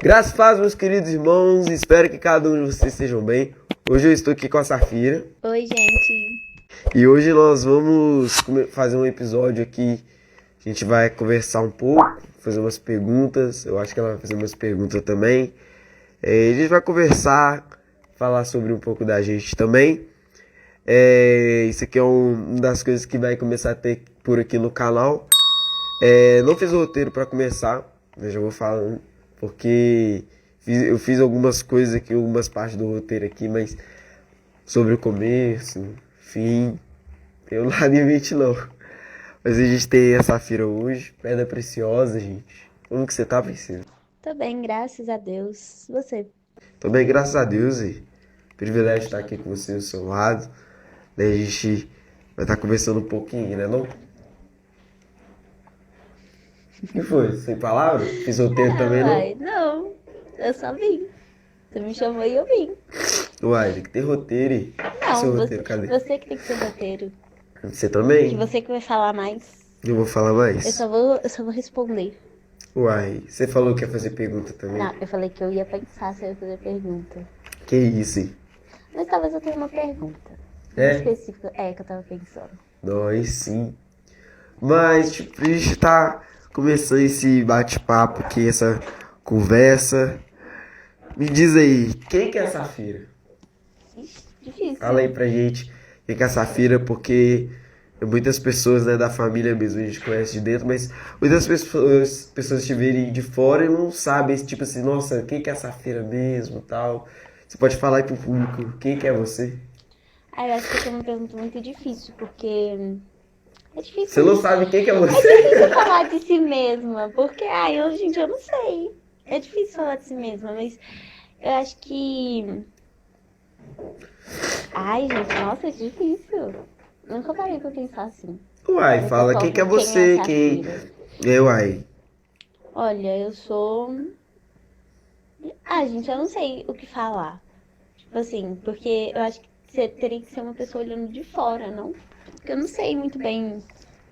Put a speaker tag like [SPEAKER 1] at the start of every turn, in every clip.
[SPEAKER 1] Graças a Deus, meus queridos irmãos, espero que cada um de vocês estejam bem. Hoje eu estou aqui com a Safira.
[SPEAKER 2] Oi, gente.
[SPEAKER 1] E hoje nós vamos fazer um episódio aqui. A gente vai conversar um pouco, fazer umas perguntas. Eu acho que ela vai fazer umas perguntas também. A gente vai conversar, falar sobre um pouco da gente também. Isso aqui é uma das coisas que vai começar a ter por aqui no canal. Não fiz o roteiro para começar, eu já vou falando, porque eu fiz algumas coisas aqui, algumas partes do roteiro aqui, mas sobre o começo, fim, eu não nada em mente não. Mas a gente tem a Safira hoje, pedra preciosa, gente. Como que você tá, princesa?
[SPEAKER 2] Tô bem, graças a Deus. Você?
[SPEAKER 1] Tô bem, graças a Deus, e privilégio estar aqui com você do seu lado. Daí a gente vai estar conversando um pouquinho, né, não? O que foi? Sem palavras? Fiz roteiro também, não?
[SPEAKER 2] Uai, não. Eu só vim. Você me chamou e eu vim.
[SPEAKER 1] Uai, tem que ter roteiro aí.
[SPEAKER 2] Não,
[SPEAKER 1] Seu roteiro, cadê?
[SPEAKER 2] você que tem que ser roteiro.
[SPEAKER 1] Você também?
[SPEAKER 2] Que você que vai falar mais.
[SPEAKER 1] Eu vou falar mais?
[SPEAKER 2] Eu só vou responder.
[SPEAKER 1] Uai, você falou que ia fazer pergunta também?
[SPEAKER 2] Não, eu falei que eu ia pensar se eu ia fazer pergunta.
[SPEAKER 1] Que isso, hein?
[SPEAKER 2] Mas talvez eu tenha uma pergunta. Específica. Que eu tava pensando.
[SPEAKER 1] Nós sim. Mas, tipo, a gente tá começando esse bate-papo aqui, essa conversa. Me diz aí, quem que é a Safira?
[SPEAKER 2] Ixi, difícil.
[SPEAKER 1] Fala aí pra gente quem que é a Safira, porque muitas pessoas, né, da família mesmo, a gente conhece de dentro, mas muitas pessoas te verem de fora e não sabem, tipo assim, nossa, quem que é a Safira mesmo, tal. Você pode falar aí pro público, quem que é você?
[SPEAKER 2] Eu acho que essa é uma pergunta muito difícil, porque é difícil.
[SPEAKER 1] Você não sabe quem que é
[SPEAKER 2] É
[SPEAKER 1] você?
[SPEAKER 2] difícil falar de si mesma, porque hoje em dia eu não sei. É difícil falar de si mesma, mas eu acho que... gente, nossa, é difícil. Nunca parei pra pensar assim.
[SPEAKER 1] Uai, fala quem que é você, quem... Uai.
[SPEAKER 2] Olha, eu sou... gente, eu não sei o que falar. Tipo assim, porque eu acho que você teria que ser uma pessoa olhando de fora, não? Porque eu não sei muito bem o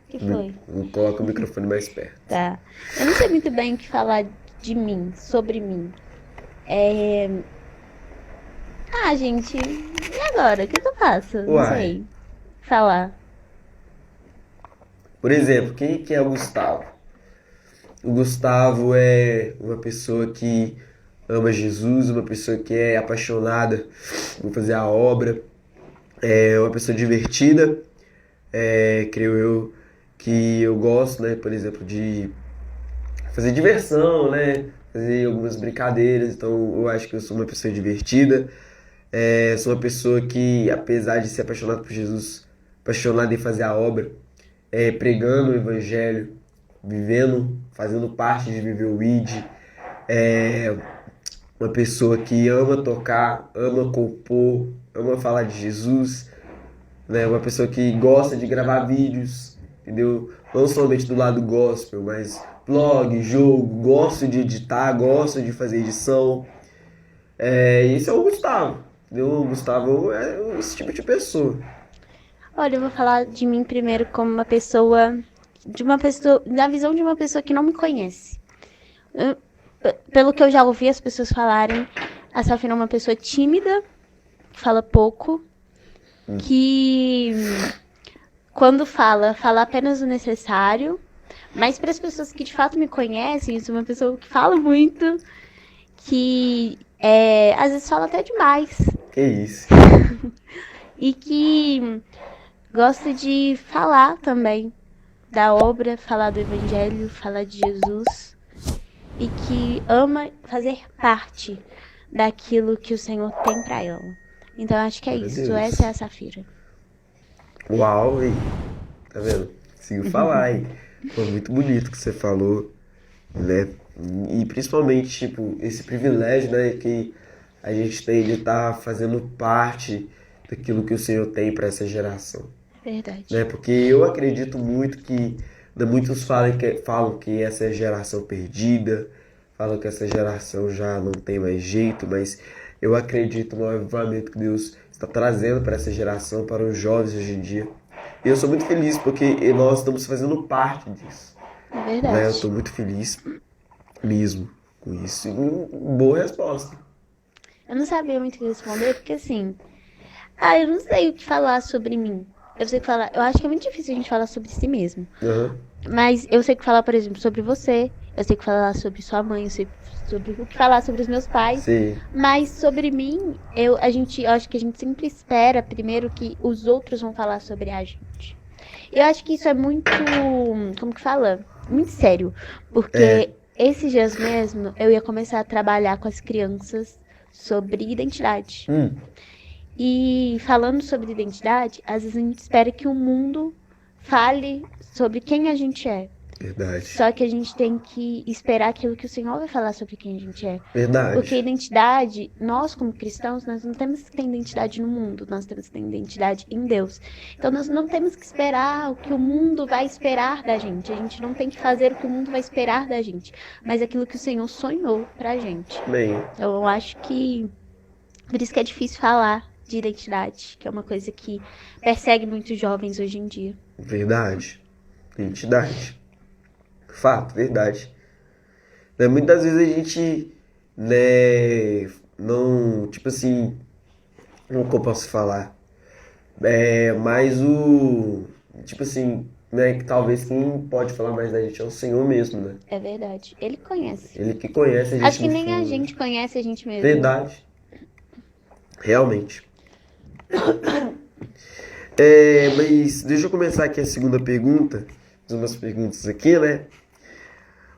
[SPEAKER 2] que foi.
[SPEAKER 1] Coloca o microfone mais perto.
[SPEAKER 2] Tá. Eu não sei muito bem o que falar de mim, sobre mim. Gente, e agora? O que eu faço? Não sei. Falar.
[SPEAKER 1] Por exemplo, quem que é o Gustavo? O Gustavo é uma pessoa que ama Jesus, uma pessoa que é apaixonada por fazer a obra, é uma pessoa divertida, creio eu, que eu gosto, né, por exemplo, de fazer diversão, né, fazer algumas brincadeiras, então eu acho que eu sou uma pessoa divertida, sou uma pessoa que, apesar de ser apaixonada por Jesus, apaixonada em fazer a obra, pregando o evangelho, vivendo, fazendo parte de viver o ID, uma pessoa que ama tocar, ama compor, ama falar de Jesus, né? Uma pessoa que gosta de gravar vídeos, entendeu? Não somente do lado gospel, mas blog, jogo, gosto de editar, gosto de fazer edição. Esse é o Gustavo, entendeu? O Gustavo é esse tipo de pessoa.
[SPEAKER 2] Olha, eu vou falar de mim primeiro como uma pessoa, da visão de uma pessoa que não me conhece. Pelo que eu já ouvi as pessoas falarem, a Safira é uma pessoa tímida, fala pouco, que quando fala apenas o necessário, mas para as pessoas que de fato me conhecem, eu sou uma pessoa que fala muito, que às vezes fala até demais.
[SPEAKER 1] Que isso?
[SPEAKER 2] E que gosta de falar também da obra, falar do evangelho, falar de Jesus. E que ama fazer parte daquilo que o Senhor tem para ela. Então, acho que é isso.
[SPEAKER 1] Deus.
[SPEAKER 2] Essa é a Safira.
[SPEAKER 1] Uau, hein? Tá vendo? Consigo falar, hein? Foi muito bonito que você falou, né? E principalmente, tipo, esse privilégio, né? Que a gente tem de estar fazendo parte daquilo que o Senhor tem para essa geração.
[SPEAKER 2] Verdade.
[SPEAKER 1] Né? Porque eu acredito muito que muitos falam que essa é a geração perdida, falam que essa geração já não tem mais jeito, mas eu acredito no avivamento que Deus está trazendo para essa geração, para os jovens hoje em dia. E eu sou muito feliz porque nós estamos fazendo parte disso.
[SPEAKER 2] É verdade.
[SPEAKER 1] Né? Eu estou muito feliz mesmo com isso? Boa resposta.
[SPEAKER 2] Eu não sabia muito o que responder, porque assim, eu não sei o que falar sobre mim. Eu acho que é muito difícil a gente falar sobre si mesmo.
[SPEAKER 1] Aham.
[SPEAKER 2] Mas eu sei o que falar, por exemplo, sobre você. Eu sei o que falar sobre sua mãe, eu sei sobre o que falar sobre os meus pais.
[SPEAKER 1] Sim.
[SPEAKER 2] Mas sobre mim, eu acho que a gente sempre espera primeiro que os outros vão falar sobre a gente. Eu acho que isso é muito, como que fala? Muito sério. Porque esses dias mesmo eu ia começar a trabalhar com as crianças sobre identidade. E falando sobre identidade, às vezes a gente espera que o mundo fale sobre quem a gente é.
[SPEAKER 1] Verdade.
[SPEAKER 2] Só que a gente tem que esperar aquilo que o Senhor vai falar sobre quem a gente é.
[SPEAKER 1] Verdade.
[SPEAKER 2] Porque identidade, nós como cristãos, nós não temos que ter identidade no mundo, nós temos que ter identidade em Deus. Então nós não temos que esperar o que o mundo vai esperar da gente. A gente não tem que fazer o que o mundo vai esperar da gente, mas aquilo que o Senhor sonhou pra gente.
[SPEAKER 1] Bem,
[SPEAKER 2] Então eu acho que por isso que é difícil falar de identidade, que é uma coisa que persegue muitos jovens hoje em dia.
[SPEAKER 1] verdade. Identidade. Fato, verdade. Né, muitas vezes a gente, né, não, tipo assim, como que eu posso falar? Mas tipo assim, né, que talvez quem pode falar mais da gente é o Senhor mesmo, né?
[SPEAKER 2] É verdade. Ele conhece.
[SPEAKER 1] Ele que conhece a gente
[SPEAKER 2] Acho que
[SPEAKER 1] no
[SPEAKER 2] nem a
[SPEAKER 1] fundo.
[SPEAKER 2] gente conhece a gente mesmo.
[SPEAKER 1] Verdade. Realmente. Mas deixa eu começar aqui a segunda pergunta. Fiz umas perguntas aqui, né?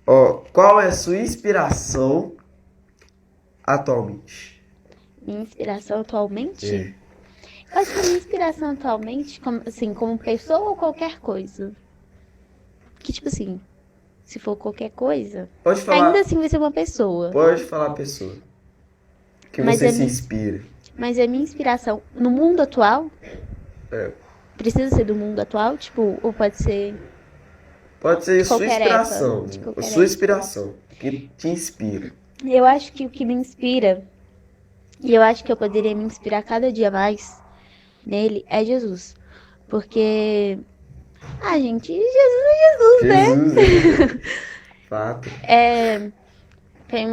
[SPEAKER 1] Ó, qual é a sua inspiração atualmente?
[SPEAKER 2] Minha inspiração atualmente?
[SPEAKER 1] É.
[SPEAKER 2] Eu acho que a minha inspiração atualmente, como pessoa ou qualquer coisa. Que tipo assim, se for qualquer coisa,
[SPEAKER 1] Pode falar,
[SPEAKER 2] ainda assim vai ser uma pessoa.
[SPEAKER 1] pode falar a pessoa que
[SPEAKER 2] Mas
[SPEAKER 1] você
[SPEAKER 2] é
[SPEAKER 1] se
[SPEAKER 2] mi-
[SPEAKER 1] inspira.
[SPEAKER 2] Mas a minha inspiração no mundo atual,
[SPEAKER 1] É.
[SPEAKER 2] precisa ser do mundo atual, tipo, ou pode ser
[SPEAKER 1] Pode ser sua
[SPEAKER 2] qualquer
[SPEAKER 1] inspiração,
[SPEAKER 2] época, de qualquer
[SPEAKER 1] sua
[SPEAKER 2] época.
[SPEAKER 1] inspiração, que te inspira.
[SPEAKER 2] Eu acho que o que me inspira, e eu acho que eu poderia me inspirar cada dia mais nele, é Jesus. Porque, gente, Jesus é Jesus, né?
[SPEAKER 1] Jesus, fato.
[SPEAKER 2] Tem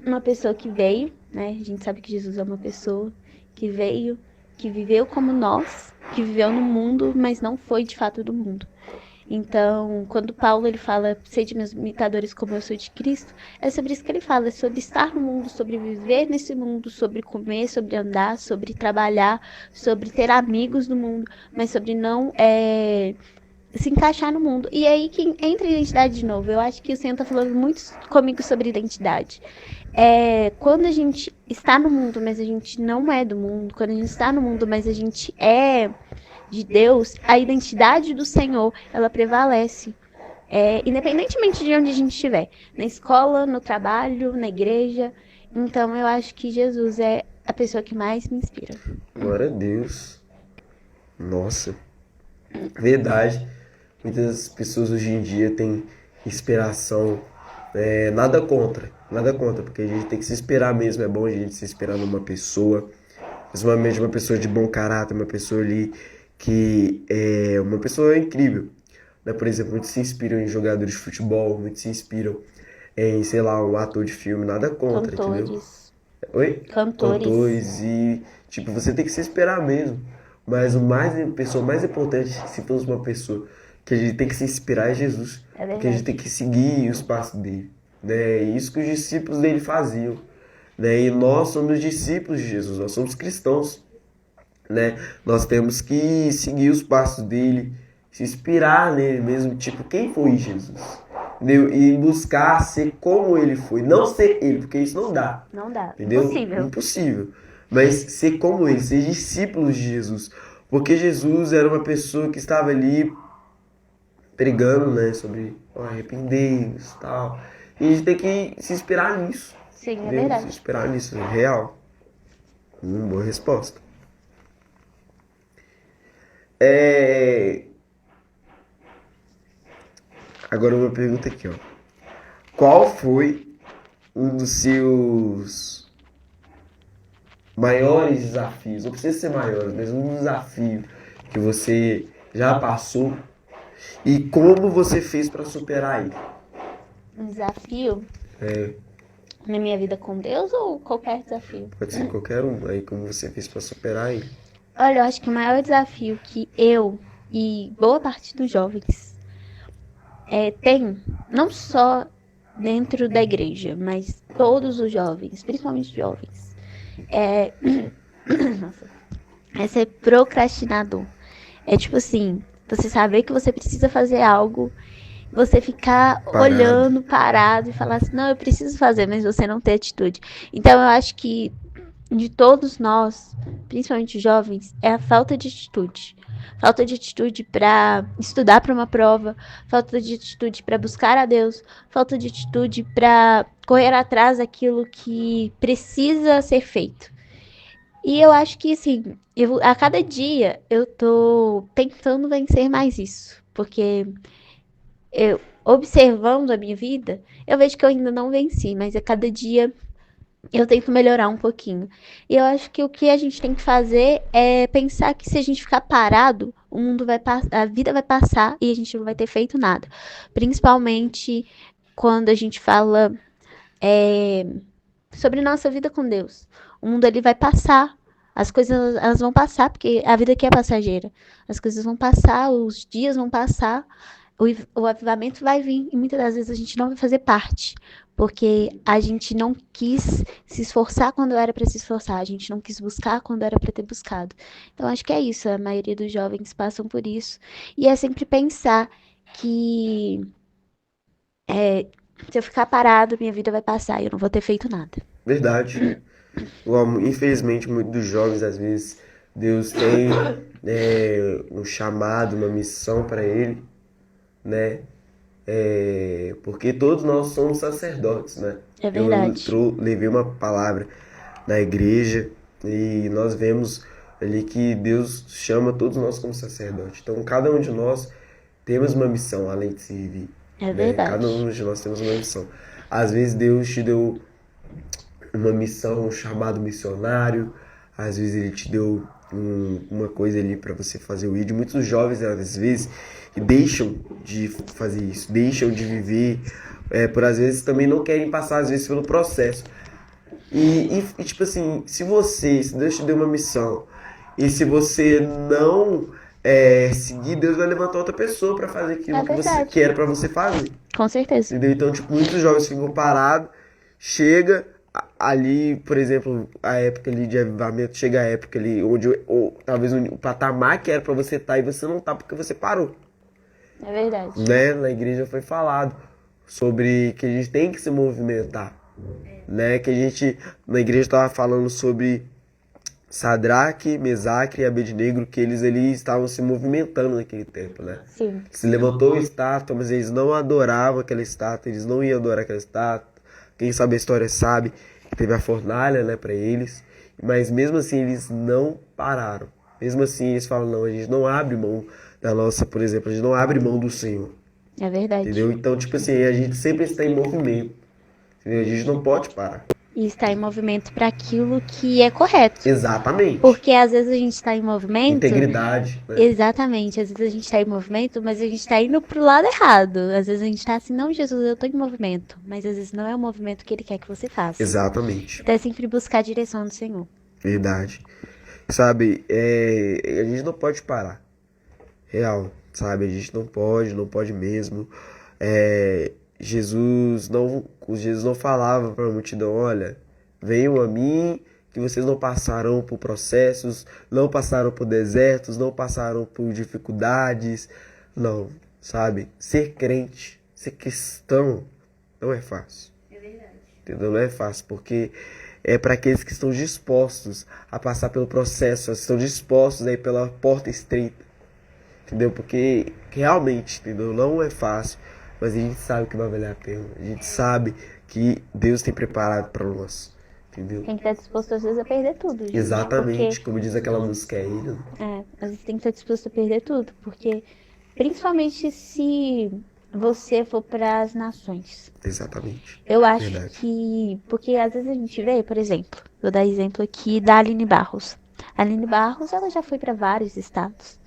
[SPEAKER 2] uma pessoa que veio, né? A gente sabe que Jesus é uma pessoa que veio, que viveu como nós, que viveu no mundo, mas não foi de fato do mundo. Então, quando Paulo ele fala, sede meus imitadores como eu sou de Cristo, é sobre isso que ele fala, é sobre estar no mundo, sobre viver nesse mundo, sobre comer, sobre andar, sobre trabalhar, sobre ter amigos no mundo, mas sobre não se encaixar no mundo. E aí que entra a identidade de novo. Eu acho que o Senhor tá falando muito comigo sobre identidade. Quando a gente está no mundo, mas a gente não é do mundo, quando a gente está no mundo, mas a gente é de Deus, a identidade do Senhor, ela prevalece. Independentemente de onde a gente estiver. Na escola, no trabalho, na igreja. Então eu acho que Jesus é a pessoa que mais me inspira.
[SPEAKER 1] Glória a Deus. Nossa, verdade. Muitas pessoas hoje em dia têm inspiração. Nada contra, porque a gente tem que se esperar mesmo. É bom a gente se esperar numa pessoa, principalmente uma pessoa de bom caráter, uma pessoa ali que é uma pessoa incrível. Né? Por exemplo, muitos se inspiram em jogadores de futebol, muitos se inspiram em, sei lá, um ator de filme, nada contra, entendeu?
[SPEAKER 2] Cantores.
[SPEAKER 1] Oi?
[SPEAKER 2] Cantores.
[SPEAKER 1] Cantores e, tipo, você tem que se esperar mesmo. Mas a pessoa mais importante, se fosse uma pessoa que a gente tem que se inspirar é Jesus.
[SPEAKER 2] É
[SPEAKER 1] Porque a gente
[SPEAKER 2] verdade.
[SPEAKER 1] tem que seguir os passos dele. Né? E isso que os discípulos dele faziam. Né? E nós somos discípulos de Jesus, nós somos cristãos. Né? Nós temos que seguir os passos dele, se inspirar nele mesmo, tipo, quem foi Jesus? Entendeu? E buscar ser como ele foi, não ser ele, porque isso não dá.
[SPEAKER 2] Não dá.
[SPEAKER 1] Entendeu?
[SPEAKER 2] Impossível.
[SPEAKER 1] Impossível. Mas ser como ele, ser discípulos de Jesus. Porque Jesus era uma pessoa que estava ali pregando, né, sobre arrepender-nos e tal. E a gente tem que se inspirar nisso.
[SPEAKER 2] Sim, é
[SPEAKER 1] Entendeu? Se
[SPEAKER 2] verdade.
[SPEAKER 1] inspirar nisso, é real. Boa resposta. Agora uma pergunta aqui, ó. Qual foi um dos seus maiores desafios? Não precisa ser maiores, mas um desafio que você já passou e como você fez para superar ele?
[SPEAKER 2] Um desafio. na minha vida com Deus ou qualquer desafio?
[SPEAKER 1] Pode ser qualquer um, aí como você fez para superar ele.
[SPEAKER 2] Olha, eu acho que o maior desafio que eu e boa parte dos jovens tem, não só dentro da igreja, mas todos os jovens, principalmente os jovens, é, nossa, é ser procrastinador. É tipo assim, você saber que você precisa fazer algo, você ficar olhando, parado e falar assim, não, eu preciso fazer, mas você não ter atitude. Então eu acho que de todos nós, principalmente os jovens, é a falta de atitude. Falta de atitude para estudar para uma prova, falta de atitude para buscar a Deus, falta de atitude para correr atrás daquilo que precisa ser feito. E eu acho que, assim, a cada dia eu tô tentando vencer mais isso. Porque eu, observando a minha vida, eu vejo que eu ainda não venci, mas a cada dia eu tento melhorar um pouquinho. E eu acho que o que a gente tem que fazer é pensar que se a gente ficar parado, o mundo vai passar, a vida vai passar e a gente não vai ter feito nada. Principalmente quando a gente fala sobre nossa vida com Deus. O mundo ele vai passar. As coisas elas vão passar, porque a vida aqui é passageira. As coisas vão passar, os dias vão passar, o avivamento vai vir e muitas das vezes a gente não vai fazer parte, porque a gente não quis se esforçar quando era para se esforçar, a gente não quis buscar quando era para ter buscado. Então acho que é isso, a maioria dos jovens passam por isso e é sempre pensar que se eu ficar parado, minha vida vai passar e eu não vou ter feito nada.
[SPEAKER 1] Verdade. Infelizmente, muitos dos jovens, às vezes, Deus tem um chamado, uma missão para ele, né? Porque todos nós somos sacerdotes, né?
[SPEAKER 2] É verdade.
[SPEAKER 1] Eu levei uma palavra na igreja e nós vemos ali que Deus chama todos nós como sacerdotes. Então, cada um de nós temos uma missão além de servir.
[SPEAKER 2] É
[SPEAKER 1] Né?
[SPEAKER 2] verdade.
[SPEAKER 1] Cada um de nós temos uma missão. Às vezes Deus te deu uma missão, um chamado missionário. Às vezes ele te deu uma coisa ali para você fazer o ID. Muitos jovens, às vezes, deixam de fazer isso, deixam de viver, por às vezes também não querem passar, às vezes, pelo processo. E tipo assim, se Deus te deu uma missão, e se você não seguir, Deus vai levantar outra pessoa para fazer aquilo que era para você fazer.
[SPEAKER 2] Com certeza.
[SPEAKER 1] Entendeu? Então, tipo, muitos jovens ficam parados, chega ali, por exemplo, a época ali de avivamento, chega a época ali onde ou talvez o patamar que era para você estar e você não tá porque você parou.
[SPEAKER 2] É verdade.
[SPEAKER 1] Né? Na igreja foi falado sobre que a gente tem que se movimentar, né? Que a gente na igreja estava falando sobre Sadraque, Mesaque e Abednego, que eles estavam se movimentando naquele tempo, né?
[SPEAKER 2] Sim.
[SPEAKER 1] Se levantou a estátua, mas eles não adoravam aquela estátua, eles não iam adorar aquela estátua. Quem sabe a história sabe que teve a fornalha, né, para eles, mas mesmo assim eles não pararam. Mesmo assim eles falam, não, a gente não abre mão da nossa, por exemplo, a gente não abre mão do Senhor.
[SPEAKER 2] É verdade.
[SPEAKER 1] Entendeu? Então, tipo assim, a gente sempre está em movimento. Entendeu? A gente não pode parar.
[SPEAKER 2] E está em movimento para aquilo que é correto.
[SPEAKER 1] Exatamente.
[SPEAKER 2] Porque às vezes a gente está em movimento.
[SPEAKER 1] Integridade. Né?
[SPEAKER 2] Exatamente. Às vezes a gente está em movimento, mas a gente está indo pro lado errado. Às vezes a gente está assim, não, Jesus, eu estou em movimento. Mas às vezes não é o movimento que Ele quer que você faça.
[SPEAKER 1] Exatamente.
[SPEAKER 2] Então é sempre buscar a direção do Senhor.
[SPEAKER 1] Verdade. Sabe, a gente não pode parar. Real, sabe? A gente não pode mesmo. Jesus não falava para a multidão, olha, venham a mim que vocês não passaram por processos, não passaram por desertos, não passaram por dificuldades. Não, sabe? Ser crente, ser cristão não é fácil.
[SPEAKER 2] É verdade.
[SPEAKER 1] Entendeu? Não é fácil, porque é para aqueles que estão dispostos a passar pelo processo, estão dispostos a ir pela porta estreita. Entendeu? Porque realmente, entendeu? Não é fácil, mas a gente sabe que vai valer a pena. A gente sabe que Deus tem preparado para nós. Entendeu?
[SPEAKER 2] Tem que estar disposto às vezes a perder tudo. Gente,
[SPEAKER 1] exatamente, como diz aquela música aí.
[SPEAKER 2] Às vezes tem que estar disposto a perder tudo, porque principalmente se você for para as nações.
[SPEAKER 1] Exatamente.
[SPEAKER 2] Eu acho que, porque às vezes a gente vê, por exemplo, vou dar exemplo aqui da Aline Barros. A Aline Barros, ela já foi para vários estados.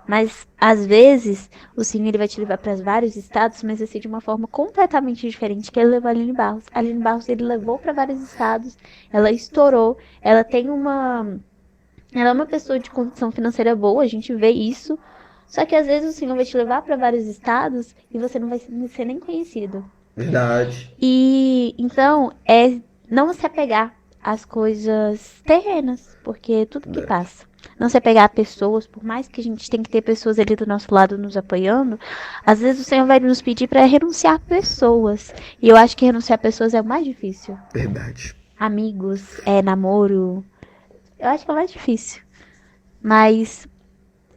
[SPEAKER 2] Mas, às vezes, o Senhor ele vai te levar para vários estados, mas vai ser de uma forma completamente diferente que ele levou a Aline Barros. A Aline Barros, ele levou para vários estados, ela estourou, ela tem uma... Ela é uma pessoa de condição financeira boa, a gente vê isso. Só que, às vezes, o Senhor vai te levar para vários estados e você não vai ser nem conhecido.
[SPEAKER 1] Verdade.
[SPEAKER 2] E, então, é não se apegar às coisas terrenas, porque tudo que passa. Não se apegar a pessoas, por mais que a gente tenha que ter pessoas ali do nosso lado nos apoiando, às vezes o Senhor vai nos pedir para renunciar a pessoas. E eu acho que renunciar a pessoas é o mais difícil.
[SPEAKER 1] Verdade.
[SPEAKER 2] Amigos, namoro, eu acho que é o mais difícil. Mas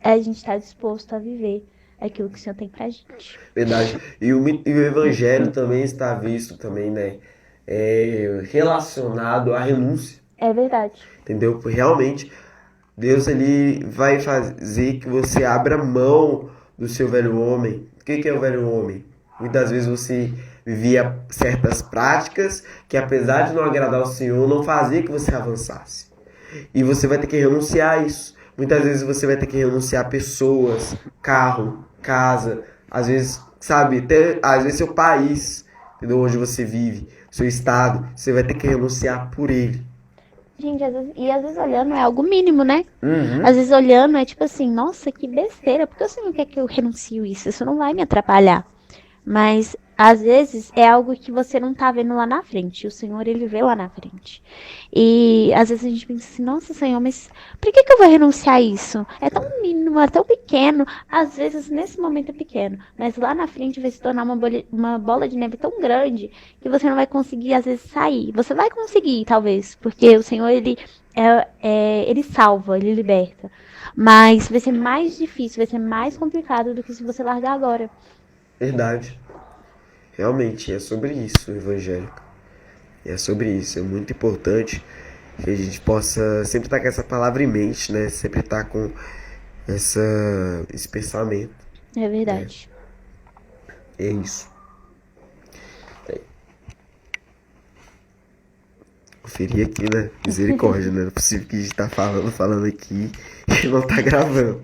[SPEAKER 2] a gente está disposto a viver aquilo que o Senhor tem pra gente.
[SPEAKER 1] Verdade. E o evangelho também está visto também, né? Relacionado à renúncia.
[SPEAKER 2] É verdade.
[SPEAKER 1] Entendeu? Porque realmente Deus ele vai fazer que você abra mão do seu velho homem. O que é o velho homem? Muitas vezes você vivia certas práticas que, apesar de não agradar ao Senhor, não fazia que você avançasse. E você vai ter que renunciar a isso. Muitas vezes você vai ter que renunciar a pessoas, carro, casa, às vezes, sabe, até às vezes seu país, entendeu? Onde você vive, seu estado, você vai ter que renunciar por ele.
[SPEAKER 2] Gente, às vezes olhando é algo mínimo, né?
[SPEAKER 1] Uhum.
[SPEAKER 2] Às vezes olhando é tipo assim, nossa, que besteira, porque o Senhor quer que eu renuncie isso? Isso não vai me atrapalhar. Mas às vezes é algo que você não tá vendo lá na frente. O Senhor, ele vê lá na frente. E às vezes a gente pensa assim, nossa, Senhor, mas por que eu vou renunciar a isso? É tão mínimo, é tão pequeno. Às vezes nesse momento é pequeno, mas lá na frente vai se tornar uma bola de neve tão grande que você não vai conseguir às vezes sair. Você vai conseguir, talvez, porque o Senhor, ele salva, ele liberta. Mas vai ser mais difícil, vai ser mais complicado do que se você largar agora.
[SPEAKER 1] Verdade. Realmente, é sobre isso o evangélico. É sobre isso. É muito importante que a gente possa sempre estar com essa palavra em mente, né? Sempre estar com esse pensamento.
[SPEAKER 2] É verdade.
[SPEAKER 1] É isso. Conferir aqui, né? Misericórdia, né? Não é possível que a gente tá falando aqui e não tá gravando.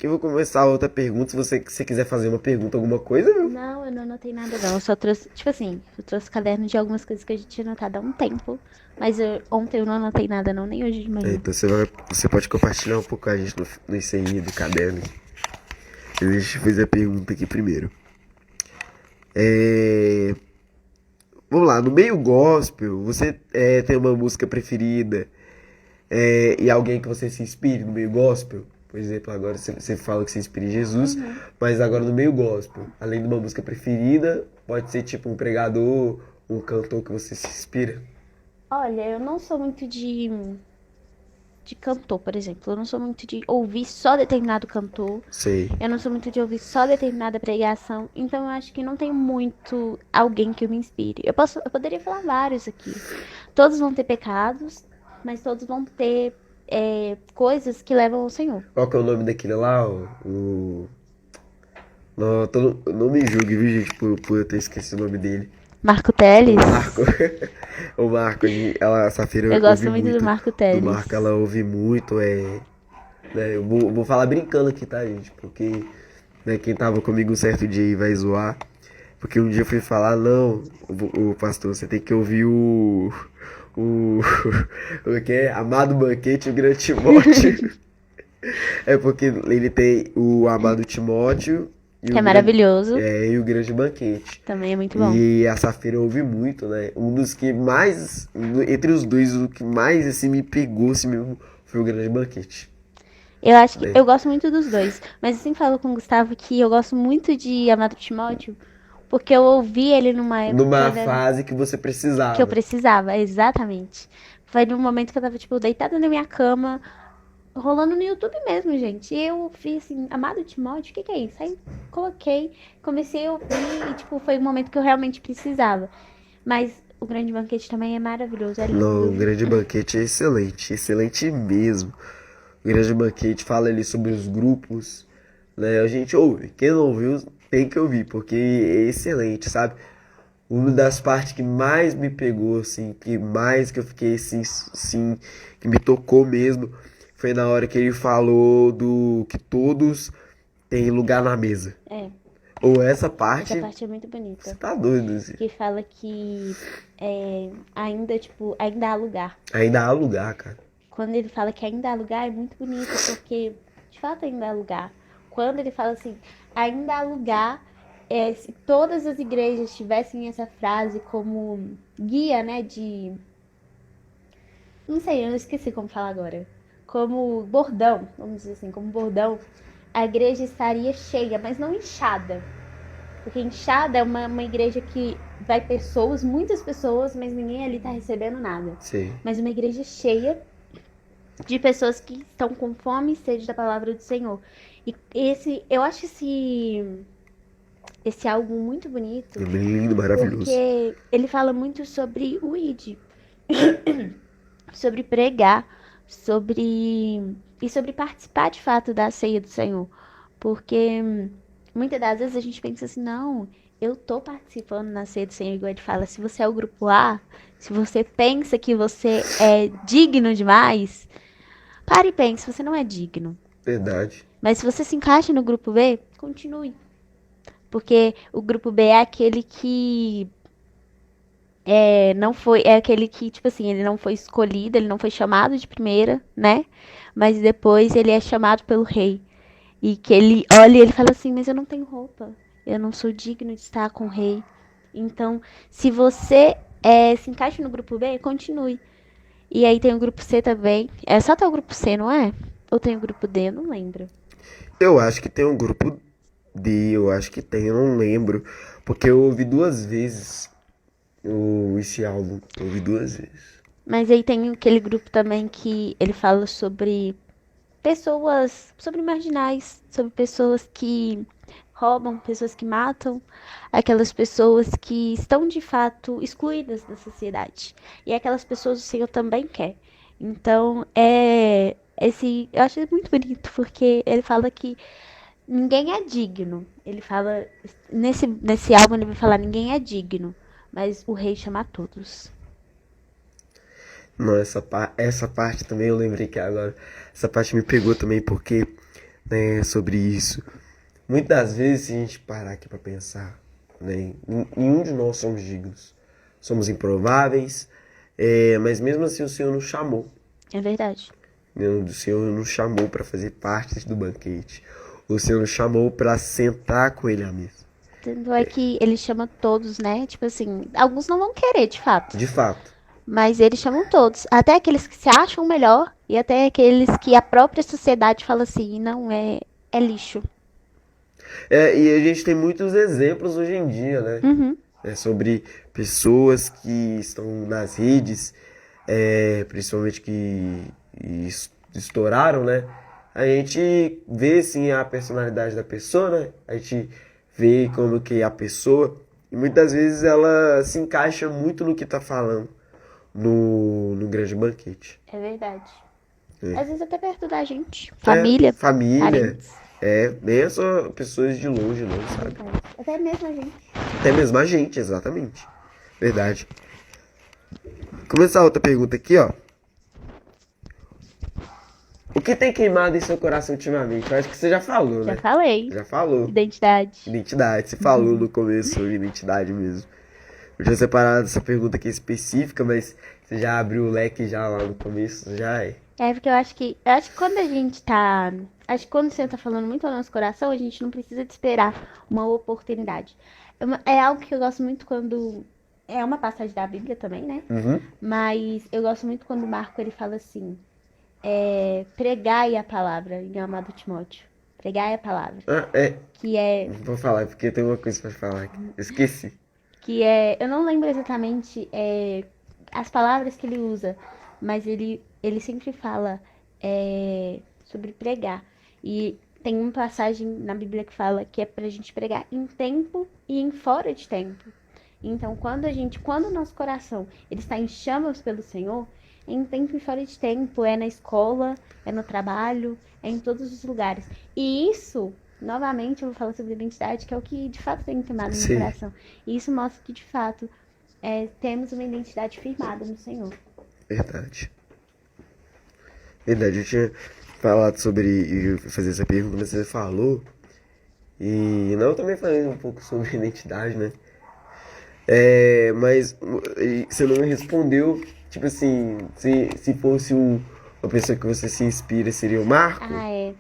[SPEAKER 1] Eu vou começar outra pergunta. Se você quiser fazer uma pergunta, alguma coisa, viu?
[SPEAKER 2] Não, eu não anotei nada não. Eu só trouxe, tipo assim, eu trouxe caderno de algumas coisas que a gente tinha anotado há um tempo. Mas ontem eu não anotei nada não, nem hoje de manhã.
[SPEAKER 1] Então você pode compartilhar um pouco com a gente no ICI do caderno. Deixa eu fazer a pergunta aqui primeiro. Vamos lá, no meio gospel, você tem uma música preferida e alguém que você se inspire no meio gospel? Por exemplo, agora você fala que se inspira em Jesus, mas agora no meio gospel, além de uma música preferida, pode ser tipo um pregador, um cantor que você se inspira?
[SPEAKER 2] Olha, eu não sou muito de cantor, por exemplo. Eu não sou muito de ouvir só determinado cantor.
[SPEAKER 1] Sei.
[SPEAKER 2] Eu não sou muito de ouvir só determinada pregação. Então eu acho que não tem muito alguém que me inspire. Eu poderia falar vários aqui. Todos vão ter pecados, mas todos vão ter coisas que levam ao Senhor.
[SPEAKER 1] Qual que é o nome daquele lá? Não me julgue, viu, gente, por eu ter esquecido o nome dele.
[SPEAKER 2] Marco Teles.
[SPEAKER 1] O Marco, a Safira
[SPEAKER 2] Eu gosto muito do Marco Teles.
[SPEAKER 1] Do Marco, ela ouve muito, né, eu vou falar brincando aqui, tá, gente? Porque, né, quem tava comigo um certo dia aí vai zoar. Porque um dia eu fui falar, não, o pastor, você tem que ouvir o que é? Amado Banquete e o Grande Timóteo. É porque ele tem o Amado Timóteo.
[SPEAKER 2] Que é maravilhoso.
[SPEAKER 1] E o Grande Banquete.
[SPEAKER 2] Também é muito bom.
[SPEAKER 1] E a Safira ouve muito, né? Um dos que mais, entre os dois, o que mais assim me pegou assim, mesmo, foi o Grande Banquete.
[SPEAKER 2] Eu acho que eu gosto muito dos dois. Mas eu sempre falo com o Gustavo que eu gosto muito de Amado Timóteo, porque eu ouvi ele numa época.
[SPEAKER 1] Numa fase que você precisava.
[SPEAKER 2] Que eu precisava, exatamente. Foi num momento que eu tava, tipo, deitada na minha cama, rolando no YouTube mesmo, gente. E eu fiz assim, Amado Timóteo, o que é isso? Aí coloquei, comecei a ouvir e, tipo, foi um momento que eu realmente precisava. Mas o Grande Banquete também é maravilhoso, é lindo.
[SPEAKER 1] Não, o Grande Banquete é excelente, excelente mesmo. O Grande Banquete fala ali sobre os grupos, né? A gente ouve, quem não ouviu tem que ouvir, porque é excelente, sabe? uma das partes que mais me pegou, assim, que eu fiquei assim, que me tocou mesmo, foi na hora que ele falou do que todos têm lugar na mesa.
[SPEAKER 2] É,
[SPEAKER 1] Ou essa
[SPEAKER 2] essa
[SPEAKER 1] parte,
[SPEAKER 2] parte é muito
[SPEAKER 1] você
[SPEAKER 2] bonita.
[SPEAKER 1] tá doido, assim.
[SPEAKER 2] Que fala que ainda há lugar.
[SPEAKER 1] Ainda há lugar, cara.
[SPEAKER 2] Quando ele fala que ainda há lugar, é muito bonito, porque de fato ainda há lugar. Quando ele fala assim, ainda há lugar, se todas as igrejas tivessem essa frase como guia, né, de... Não sei, eu esqueci como falar agora. Como bordão, vamos dizer assim, como bordão, a igreja estaria cheia, mas não inchada. Porque inchada é uma igreja que vai pessoas, muitas pessoas, mas ninguém ali tá recebendo nada.
[SPEAKER 1] Sim.
[SPEAKER 2] Mas uma igreja cheia de pessoas que estão com fome e sede da palavra do Senhor. E eu acho esse álbum muito bonito,
[SPEAKER 1] É bem lindo, maravilhoso.
[SPEAKER 2] porque ele fala muito sobre o ID, sobre pregar, sobre participar de fato da ceia do Senhor. Porque muitas das vezes a gente pensa assim, não, eu tô participando na ceia do Senhor, igual ele fala, se você é o grupo A, se você pensa que você é digno demais, pare e pense, você não é digno.
[SPEAKER 1] Verdade.
[SPEAKER 2] Mas se você se encaixa no grupo B, continue. Porque o grupo B é aquele que não foi, é aquele que, tipo assim, ele não foi escolhido, ele não foi chamado de primeira, né? Mas depois ele é chamado pelo rei. E que ele olha e ele fala assim, mas eu não tenho roupa. Eu não sou digno de estar com o rei. Então, se você se encaixa no grupo B, continue. E aí tem o grupo C também. É só até o grupo C, não é? Ou tem o grupo D? Eu não lembro.
[SPEAKER 1] Eu acho que tem um grupo D, eu acho que tem, eu não lembro. Porque eu ouvi 2 vezes esse álbum. Eu ouvi 2 vezes.
[SPEAKER 2] Mas aí tem aquele grupo também que ele fala sobre pessoas, sobre marginais, sobre pessoas que roubam, pessoas que matam, aquelas pessoas que estão de fato excluídas da sociedade. E aquelas pessoas o Senhor também quer. Então, eu acho muito bonito, porque ele fala que ninguém é digno. Ele fala, nesse álbum ele vai falar, ninguém é digno, mas o rei chama a todos.
[SPEAKER 1] Não, essa parte também eu lembrei que agora. Essa parte me pegou também porque, né, sobre isso. Muitas das vezes, se a gente parar aqui pra pensar, né, nenhum de nós somos dignos. Somos improváveis, mas mesmo assim o Senhor nos chamou.
[SPEAKER 2] É verdade.
[SPEAKER 1] O Senhor nos chamou para fazer parte do banquete. O Senhor nos chamou para sentar com Ele à mesa.
[SPEAKER 2] Tanto é que ele chama todos, né? Tipo assim, alguns não vão querer, de fato.
[SPEAKER 1] De fato.
[SPEAKER 2] Mas eles chamam todos. Até aqueles que se acham melhor e até aqueles que a própria sociedade fala assim, não é lixo.
[SPEAKER 1] E a gente tem muitos exemplos hoje em dia, né?
[SPEAKER 2] Uhum.
[SPEAKER 1] Sobre pessoas que estão nas redes, principalmente que estouraram, né? A gente vê sim a personalidade da pessoa, né? A gente vê como que é a pessoa e muitas vezes ela se encaixa muito no que tá falando no grande banquete.
[SPEAKER 2] É verdade.
[SPEAKER 1] É.
[SPEAKER 2] Às vezes até perto da gente. Família,
[SPEAKER 1] Família,
[SPEAKER 2] parentes.
[SPEAKER 1] nem é só pessoas de longe, não, sabe?
[SPEAKER 2] Até mesmo a gente.
[SPEAKER 1] Até mesmo a gente, exatamente. Verdade. Começar outra pergunta aqui, ó. O que tem queimado em seu coração ultimamente? Eu acho que você já falou,
[SPEAKER 2] Já
[SPEAKER 1] né?
[SPEAKER 2] falei.
[SPEAKER 1] Já falou.
[SPEAKER 2] Identidade.
[SPEAKER 1] Identidade. Você falou no começo sobre identidade mesmo. Eu tinha separado essa pergunta aqui específica, mas você já abriu o leque já lá no começo, já é.
[SPEAKER 2] Porque eu acho que quando a gente tá, acho que quando você tá falando muito ao nosso coração, a gente não precisa de esperar uma oportunidade. É algo que eu gosto muito quando, é uma passagem da Bíblia também, né?
[SPEAKER 1] Uhum.
[SPEAKER 2] Mas eu gosto muito quando o Marco ele fala assim, pregai a palavra, em amado Timóteo. Pregai a palavra. Que é,
[SPEAKER 1] Vou falar, porque tem uma coisa pra falar aqui. Eu esqueci.
[SPEAKER 2] eu não lembro exatamente as palavras que ele usa, mas ele sempre fala sobre pregar. E tem uma passagem na Bíblia que fala que é pra gente pregar em tempo e em fora de tempo. Então, quando o nosso coração ele está em chamas pelo Senhor, é em tempo e fora de tempo, é na escola, é no trabalho, é em todos os lugares. E isso novamente, eu vou falar sobre identidade, que é o que de fato tem queimado no meu
[SPEAKER 1] Sim,
[SPEAKER 2] coração. E isso mostra que, de fato, temos uma identidade firmada no Senhor.
[SPEAKER 1] verdade. Verdade, eu tinha falado sobre fazer essa pergunta, mas você falou. E não, eu também falei um pouco sobre identidade, né? Mas você não me respondeu, tipo assim, se fosse uma pessoa que você se inspira, seria o Marco?
[SPEAKER 2] Ah, é.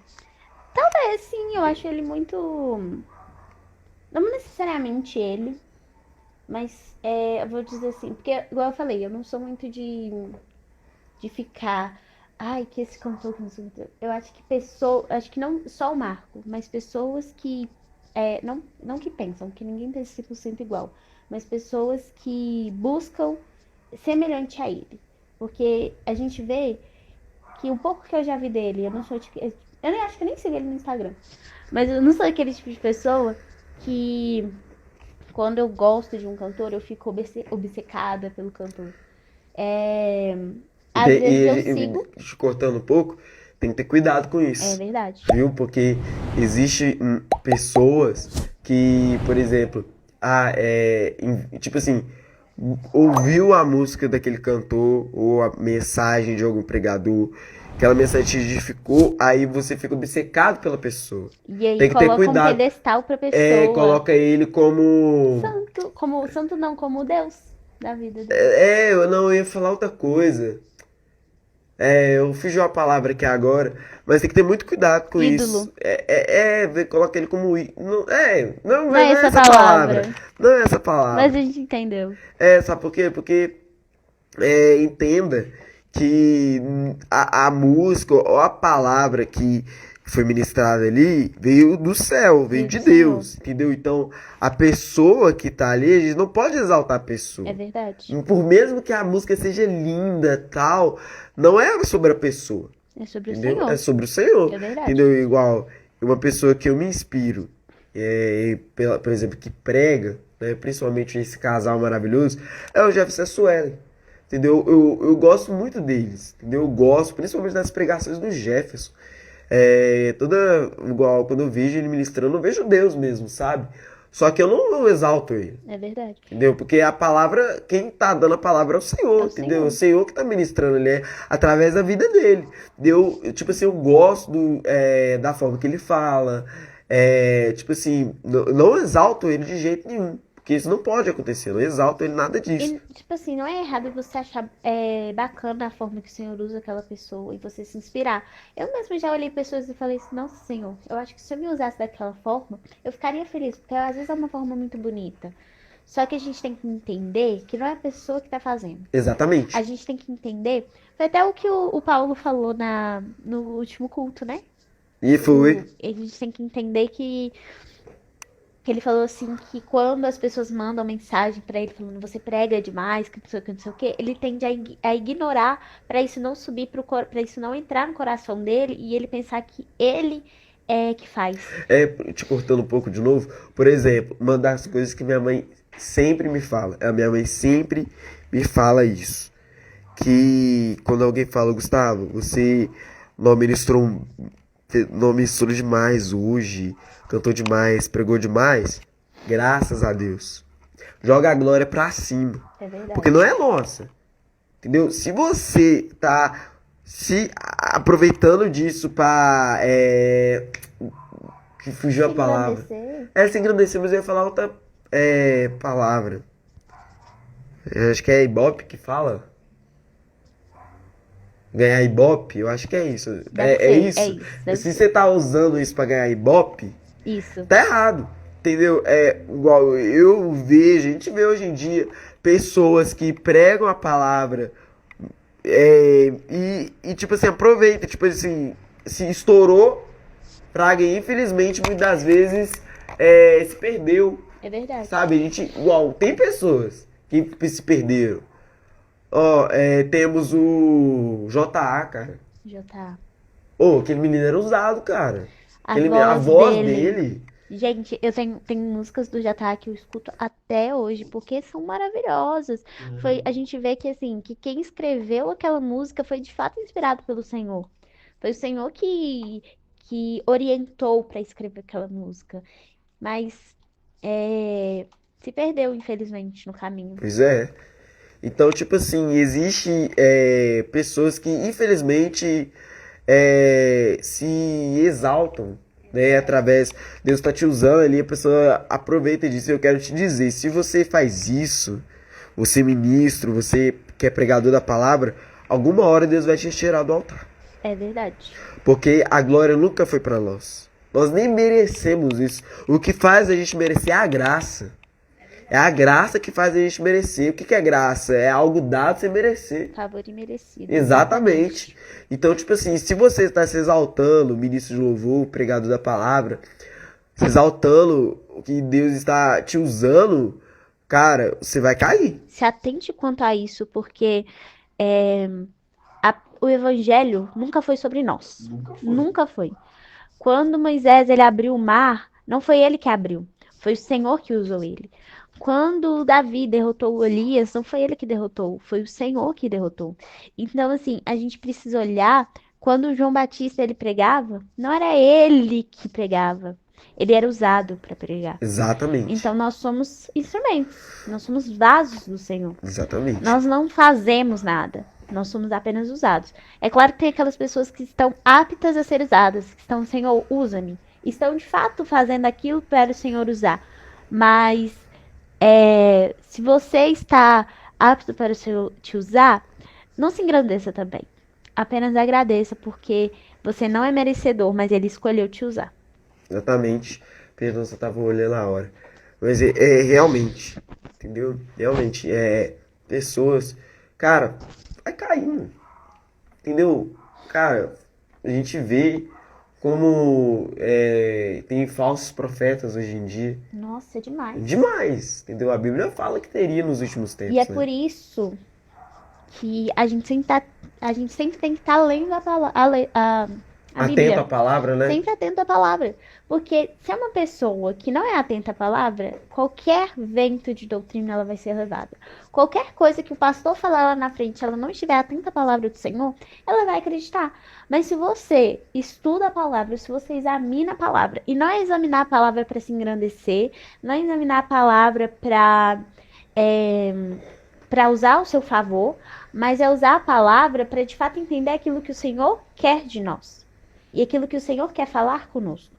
[SPEAKER 2] Talvez, sim, eu acho ele muito. Não necessariamente ele, mas eu vou dizer assim, porque, igual eu falei, eu não sou muito de ficar. Ai, que esse cantor que não sei o que. Eu acho que acho que não só o Marco, mas pessoas que. Não que pensam, que ninguém tem 100% igual, mas pessoas que buscam semelhante a ele. Porque a gente vê que o pouco que eu já vi dele, eu não sou eu nem acho que eu nem sigo ele no Instagram. Mas eu não sou aquele tipo de pessoa que quando eu gosto de um cantor, eu fico obcecada pelo cantor. É,
[SPEAKER 1] E,
[SPEAKER 2] Às vezes eu sigo,
[SPEAKER 1] te cortando um pouco, tem que ter cuidado com
[SPEAKER 2] é
[SPEAKER 1] isso,
[SPEAKER 2] verdade.
[SPEAKER 1] viu? Porque existe pessoas que, por exemplo, tipo assim, ouviu a música daquele cantor ou a mensagem de algum pregador, aquela mensagem te edificou, aí você fica obcecado pela pessoa.
[SPEAKER 2] E aí
[SPEAKER 1] Tem que ter
[SPEAKER 2] coloca um
[SPEAKER 1] cuidado.
[SPEAKER 2] pedestal pra pessoa.
[SPEAKER 1] Coloca ele como.
[SPEAKER 2] Santo não, como Deus da vida dele.
[SPEAKER 1] Eu não ia falar outra coisa. Eu fugiu a palavra aqui agora, mas tem que ter muito cuidado com
[SPEAKER 2] Ídolo.
[SPEAKER 1] isso. Coloca ele como. Não
[SPEAKER 2] Não é
[SPEAKER 1] é
[SPEAKER 2] essa
[SPEAKER 1] essa palavra.
[SPEAKER 2] palavra.
[SPEAKER 1] Não é essa
[SPEAKER 2] Mas
[SPEAKER 1] palavra.
[SPEAKER 2] a gente entendeu.
[SPEAKER 1] Sabe por quê? Porque entenda que a música ou a palavra que foi ministrada ali veio do céu, veio
[SPEAKER 2] Veio
[SPEAKER 1] de
[SPEAKER 2] do Senhor.
[SPEAKER 1] Deus, entendeu? Então, a pessoa que tá ali, a gente não pode exaltar a pessoa.
[SPEAKER 2] É verdade.
[SPEAKER 1] Por mesmo que a música seja linda, tal, não é sobre a pessoa,
[SPEAKER 2] É sobre o
[SPEAKER 1] entendeu?
[SPEAKER 2] Senhor.
[SPEAKER 1] É sobre o Senhor,
[SPEAKER 2] É verdade.
[SPEAKER 1] entendeu? Igual uma pessoa que eu me inspiro, por exemplo, que prega, né, principalmente esse casal maravilhoso, é o Jefferson Suelen, entendeu? Eu gosto muito deles, entendeu? Eu gosto, principalmente das pregações do Jefferson. Igual quando eu vejo ele ministrando, eu vejo Deus mesmo, sabe? Só que eu não exalto ele.
[SPEAKER 2] É verdade.
[SPEAKER 1] Entendeu? Porque a palavra, quem tá dando a palavra é o Senhor,
[SPEAKER 2] É o
[SPEAKER 1] entendeu?
[SPEAKER 2] Senhor.
[SPEAKER 1] O Senhor que tá ministrando ele através da vida dele. Tipo assim, eu gosto da forma que ele fala. Tipo assim, não exalto ele de jeito nenhum. Porque isso não pode acontecer, não exalto ele nada disso.
[SPEAKER 2] E, tipo assim, não é errado você achar bacana a forma que o Senhor usa aquela pessoa e você se inspirar. Eu mesma já olhei pessoas e falei assim, nossa, Senhor, eu acho que se eu me usasse daquela forma, eu ficaria feliz, porque às vezes é uma forma muito bonita. Só que a gente tem que entender que não é a pessoa que tá fazendo.
[SPEAKER 1] Exatamente.
[SPEAKER 2] A gente tem que entender. Foi até o que o Paulo falou no último culto, né?
[SPEAKER 1] E foi.
[SPEAKER 2] A gente tem que entender que ele falou assim que quando as pessoas mandam mensagem pra ele falando você prega demais, que não sei o que, ele tende a ignorar pra isso não subir para isso não entrar no coração dele e ele pensar que ele é que faz.
[SPEAKER 1] Te cortando um pouco de novo, por exemplo, uma das coisas que minha mãe sempre me fala, a minha mãe sempre me fala isso, que quando alguém fala, Gustavo, você não ministrou, não ministrou demais hoje, cantou demais, pregou demais, graças a Deus. Joga a glória pra cima,
[SPEAKER 2] É verdade.
[SPEAKER 1] porque não é nossa, entendeu? Se você tá se aproveitando disso pra que fugiu a
[SPEAKER 2] Se
[SPEAKER 1] palavra.
[SPEAKER 2] engrandecer.
[SPEAKER 1] Se engrandecer, mas eu ia falar outra palavra. Eu acho que é Ibope que fala. Ganhar Ibope, eu acho que é isso.
[SPEAKER 2] Deve
[SPEAKER 1] É
[SPEAKER 2] ser,
[SPEAKER 1] isso.
[SPEAKER 2] é isso, deve
[SPEAKER 1] Se
[SPEAKER 2] ser.
[SPEAKER 1] você tá usando isso pra ganhar Ibope,
[SPEAKER 2] Isso.
[SPEAKER 1] tá errado. Entendeu? Igual eu vejo, a gente vê hoje em dia pessoas que pregam a palavra tipo assim, aproveita, tipo assim, se estourou, praga, e infelizmente muitas das vezes se perdeu,
[SPEAKER 2] É verdade.
[SPEAKER 1] sabe? Igual, tem pessoas que se perderam. Temos o JA, cara.
[SPEAKER 2] Já tá.
[SPEAKER 1] Aquele menino era usado, cara.
[SPEAKER 2] A
[SPEAKER 1] A
[SPEAKER 2] voz
[SPEAKER 1] voz
[SPEAKER 2] dele.
[SPEAKER 1] dele.
[SPEAKER 2] Gente, eu tenho músicas do Jatá que eu escuto até hoje, porque são maravilhosas. A gente vê que, assim, que quem escreveu aquela música foi de fato inspirado pelo Senhor. Foi o Senhor que orientou para escrever aquela música, mas se perdeu, infelizmente, no caminho.
[SPEAKER 1] Pois é. Então, tipo assim, existe pessoas que, infelizmente, se exaltam, né? Através. Deus tá te usando ali, a pessoa aproveita e diz: eu quero te dizer, se você faz isso, você é ministro, você que é pregador da palavra, alguma hora Deus vai te tirar do altar.
[SPEAKER 2] É verdade.
[SPEAKER 1] Porque a glória nunca foi pra nós. Nós nem merecemos isso. O que faz a gente merecer é a graça. É a graça que faz a gente merecer. O que é graça? É algo dado sem merecer.
[SPEAKER 2] Favor imerecido.
[SPEAKER 1] Exatamente. Então, tipo assim, se você está se exaltando, ministro de louvor, pregador da palavra, se exaltando o que Deus está te usando, cara, você vai cair.
[SPEAKER 2] Se atente quanto a isso, porque o evangelho nunca foi sobre nós. Nunca foi. Quando Moisés ele abriu o mar, não foi ele que abriu, foi o Senhor que usou ele. Quando Davi derrotou Elias, não foi ele que derrotou, foi o Senhor que derrotou. Então, assim, a gente precisa olhar, quando João Batista ele pregava, não era ele que pregava, ele era usado para pregar.
[SPEAKER 1] Exatamente.
[SPEAKER 2] Então, nós somos instrumentos, nós somos vasos do Senhor.
[SPEAKER 1] Exatamente.
[SPEAKER 2] Nós não fazemos nada. Nós somos apenas usados. É claro que tem aquelas pessoas que estão aptas a ser usadas, que estão, Senhor, usa-me. Estão de fato fazendo aquilo para o Senhor usar. Mas se você está apto para o Senhor te usar, não se engrandeça também. Apenas agradeça, porque você não é merecedor, mas Ele escolheu te usar.
[SPEAKER 1] Exatamente. Perdão, só tava olhando a hora. Mas realmente, entendeu? Realmente, pessoas, cara, vai caindo, entendeu? Cara, a gente vê como tem falsos profetas hoje em dia.
[SPEAKER 2] Nossa, é demais.
[SPEAKER 1] Demais, entendeu? A Bíblia fala que teria nos últimos tempos.
[SPEAKER 2] E é
[SPEAKER 1] né?
[SPEAKER 2] por isso que a gente sempre tem que estar lendo a Bíblia.
[SPEAKER 1] Atento à palavra, né?
[SPEAKER 2] Sempre atento à palavra. Porque se é uma pessoa que não é atenta à palavra, qualquer vento de doutrina ela vai ser levada. Qualquer coisa que o pastor falar lá na frente, ela não estiver atenta à palavra do Senhor, ela vai acreditar. Mas se você estuda a palavra, se você examina a palavra, e não é examinar a palavra para se engrandecer, não é examinar a palavra para usar ao seu favor, mas é usar a palavra para de fato entender aquilo que o Senhor quer de nós. E aquilo que o Senhor quer falar conosco.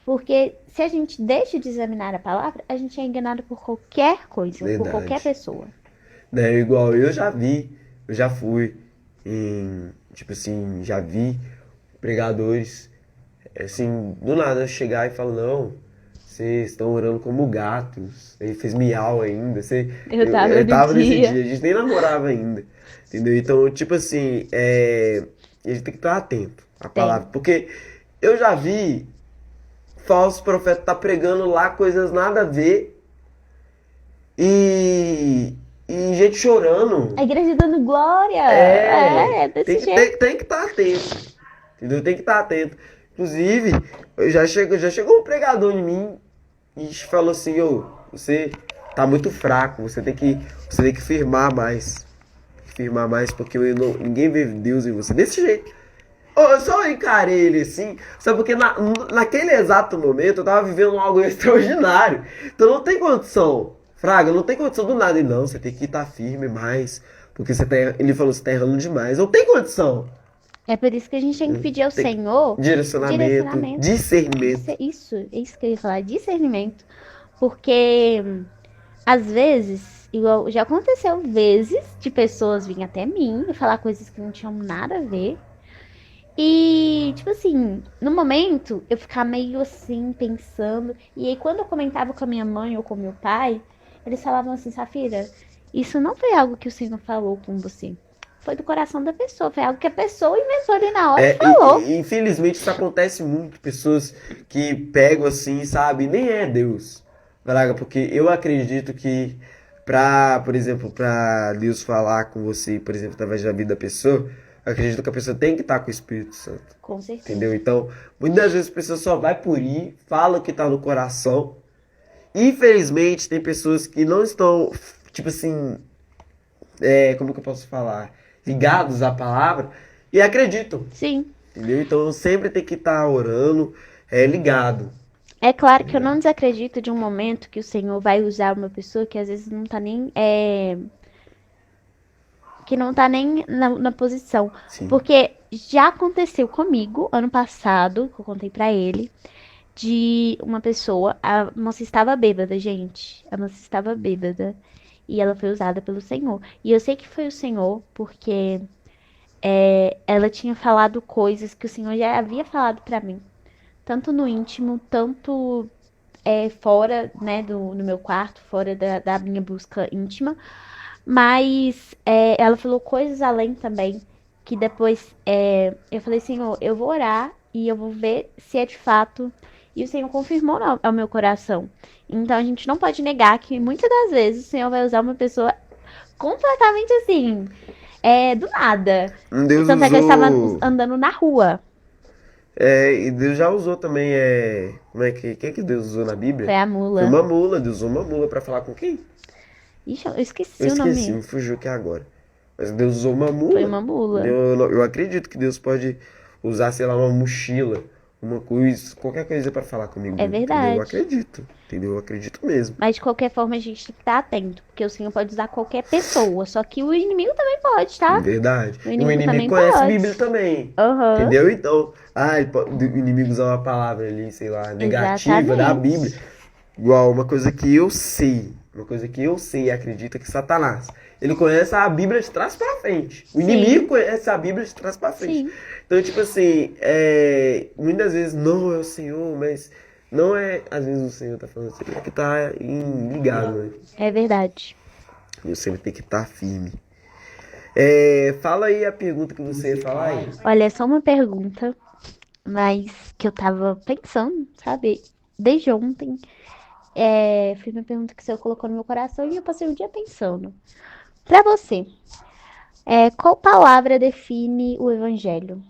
[SPEAKER 2] Porque se a gente deixa de examinar a palavra, a gente é enganado por qualquer coisa,
[SPEAKER 1] Verdade.
[SPEAKER 2] por qualquer pessoa.
[SPEAKER 1] Né, igual eu já fui tipo assim, já vi pregadores, assim, do nada chegar e falar, não, vocês estão orando como gatos, ele fez miau ainda,
[SPEAKER 2] Eu tava
[SPEAKER 1] nesse
[SPEAKER 2] dia.
[SPEAKER 1] dia, a gente nem namorava ainda, entendeu? Então, tipo assim, a gente tem que estar atento à palavra, porque eu já vi falso profeta tá pregando lá coisas nada a ver e gente chorando.
[SPEAKER 2] A igreja dando glória. Desse jeito.
[SPEAKER 1] Tem que estar atento, entendeu? Tem que estar atento. Inclusive, já chegou um pregador em mim e falou assim, você tá muito fraco, você tem que firmar mais. Firmar mais, porque ninguém vê Deus em você. Desse jeito. Eu só encarei ele assim, sabe? Porque naquele exato momento eu tava vivendo algo extraordinário. Então não tem condição, Fraga, não tem condição do nada. Ele, não, você tem que estar firme mais, porque ele falou, você tá errando demais. Não tem condição.
[SPEAKER 2] É por isso que a gente tem que pedir ao Senhor
[SPEAKER 1] Direcionamento. Discernimento.
[SPEAKER 2] Isso, é isso que eu ia falar, discernimento. Porque às vezes, igual já aconteceu vezes de pessoas virem até mim e falar coisas que não tinham nada a ver. E, tipo assim, no momento eu ficava meio assim, pensando. E aí, quando eu comentava com a minha mãe ou com meu pai, eles falavam assim, Safira, isso não foi algo que o Senhor falou com você. Foi do coração da pessoa, foi algo que a pessoa inventou ali na hora e falou.
[SPEAKER 1] Infelizmente isso acontece muito, pessoas que pegam assim, sabe, nem é Deus, Braga, porque eu acredito que por exemplo, pra Deus falar com você, por exemplo, através da vida da pessoa, eu acredito que a pessoa tem que estar com o Espírito Santo.
[SPEAKER 2] Com certeza.
[SPEAKER 1] Entendeu? Então, muitas vezes a pessoa só vai por ir, fala o que tá no coração. Infelizmente, tem pessoas que não estão, tipo assim, como que eu posso falar? Ligados à palavra e acreditam.
[SPEAKER 2] Sim.
[SPEAKER 1] entendeu? Então eu sempre tenho que estar orando, ligado.
[SPEAKER 2] É claro que eu não desacredito de um momento que o Senhor vai usar uma pessoa que às vezes não tá nem, que não tá nem na posição.
[SPEAKER 1] Sim.
[SPEAKER 2] Porque já aconteceu comigo ano passado, que eu contei pra ele, de uma pessoa, a moça estava bêbada, gente. A moça estava bêbada. E ela foi usada pelo Senhor. E eu sei que foi o Senhor, porque ela tinha falado coisas que o Senhor já havia falado pra mim. Tanto no íntimo, tanto fora, né, no meu quarto, fora da minha busca íntima. Mas ela falou coisas além também, que depois eu falei, Senhor, eu vou orar e eu vou ver se é de fato. E o Senhor confirmou ao meu coração. Então a gente não pode negar que muitas das vezes o Senhor vai usar uma pessoa completamente assim, do nada.
[SPEAKER 1] Deus
[SPEAKER 2] Tanto é que eu
[SPEAKER 1] usou.
[SPEAKER 2] estava andando na rua.
[SPEAKER 1] E Deus já usou também. Como é quem que Deus usou na Bíblia?
[SPEAKER 2] Foi a mula.
[SPEAKER 1] Foi uma mula. Deus usou uma mula pra falar com quem?
[SPEAKER 2] Ixi, eu esqueci
[SPEAKER 1] Eu
[SPEAKER 2] o nome.
[SPEAKER 1] esqueci, me fugiu aqui agora. Mas Deus usou uma mula.
[SPEAKER 2] Foi uma mula.
[SPEAKER 1] Eu acredito que Deus pode usar, sei lá, uma mochila, uma coisa, qualquer coisa pra falar comigo.
[SPEAKER 2] É verdade.
[SPEAKER 1] Entendeu? Eu acredito. Entendeu? Eu acredito mesmo.
[SPEAKER 2] Mas de qualquer forma a gente tem que estar atento, porque o Senhor pode usar qualquer pessoa, só que o inimigo também pode, tá?
[SPEAKER 1] Verdade.
[SPEAKER 2] O
[SPEAKER 1] E o
[SPEAKER 2] inimigo também
[SPEAKER 1] inimigo conhece a
[SPEAKER 2] pode.
[SPEAKER 1] Bíblia também.
[SPEAKER 2] Aham.
[SPEAKER 1] Entendeu? Então, o inimigo usar uma palavra ali, sei lá, negativa da
[SPEAKER 2] Exatamente.
[SPEAKER 1] Bíblia. Igual uma coisa que eu sei e acredito é que Satanás, ele conhece a Bíblia de trás pra frente. O
[SPEAKER 2] Sim.
[SPEAKER 1] inimigo conhece a Bíblia de trás pra frente.
[SPEAKER 2] Sim.
[SPEAKER 1] Então, tipo assim, muitas vezes não é o Senhor, mas não é, às vezes o Senhor tá falando assim, é que tá ligado, né?
[SPEAKER 2] É verdade.
[SPEAKER 1] Eu sempre tenho que estar firme. Fala aí a pergunta que você ia falar aí.
[SPEAKER 2] Olha, é só uma pergunta, mas que eu tava pensando, sabe? Desde ontem. Foi uma pergunta que o Senhor colocou no meu coração e eu passei o dia pensando. Pra você, qual palavra define o Evangelho?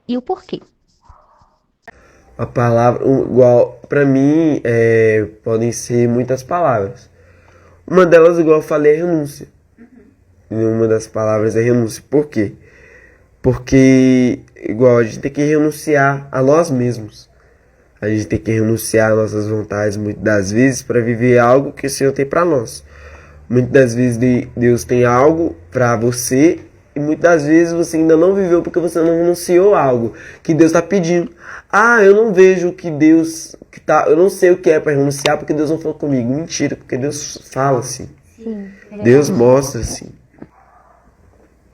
[SPEAKER 2] E o porquê?
[SPEAKER 1] A palavra, igual, pra mim, podem ser muitas palavras. Uma delas, igual eu falei, é renúncia. E uma das palavras é renúncia. Por quê? Porque, igual, a gente tem que renunciar a nós mesmos. A gente tem que renunciar às nossas vontades, muitas das vezes, para viver algo que o Senhor tem para nós. Muitas das vezes Deus tem algo para você e muitas das vezes você ainda não viveu porque você não renunciou a algo que Deus está pedindo. Eu não vejo que Deus eu não sei o que é para renunciar porque Deus não falou comigo. Mentira, porque Deus fala assim.
[SPEAKER 2] Sim.
[SPEAKER 1] Deus mostra assim.